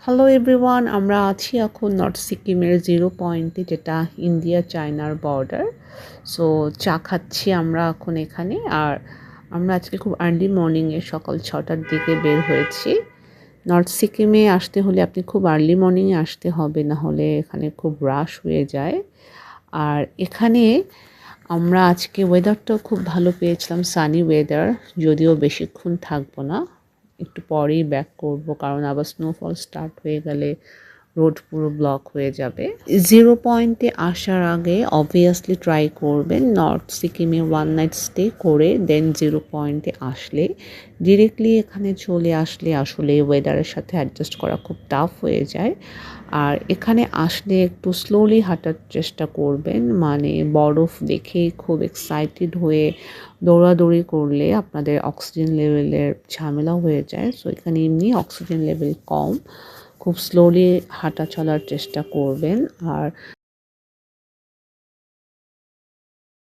Hello everyone, আমরা আছি এখন নর্থ সিকিমের 0 পয়েন্টে, যেটা ইন্ডিয়া চায়নার বর্ডার। সো চা খাচ্ছি আমরা এখন এখানে। আর আমরা আজকে খুব আর্লি মর্নিংয়ে সকাল 6টার দিকে বের হয়েছি। নর্থ সিকিমে আসতে হলে আপনি খুব আর্লি মর্নিংয়ে আসতে হবে, না হলে এখানে খুব রাশ হয়ে যায়। আর এখানে আমরা আজকে ওয়েদারটাও খুব ভালো পেয়েছিলাম, সানি ওয়েদার। যদিও বেশিক্ষণ থাকবো না, একটু পরেই ব্যাক করব, কারণ আবার স্নোফল স্টার্ট হয়ে গেলে রোড পুরো ব্লক হয়ে যাবে। 0 পয়েন্টে আসার আগে অবভিয়াসলি ট্রাই করবেন নর্থ সিকিমে 1 নাইট স্টে করে দেন 0 পয়েন্টে আসলে। ডিরেক্টলি এখানে চলে আসলে আসলে ওয়েদারের সাথে অ্যাডজাস্ট করা খুব টাফ হয়ে যায়। আর এখানে আসলে একটু স্লোলি হাঁটার চেষ্টা করবেন, মানে বরফ দেখে খুব এক্সাইটেড হয়ে দৌড়াদৌড়ি করলে আপনাদের অক্সিজেন লেভেলের ঝামেলা হয়ে যায়। সো এখানে এমনি অক্সিজেন লেভেল কম, খুব স্লোলি হাঁটা চলার চেষ্টা করবেন। আর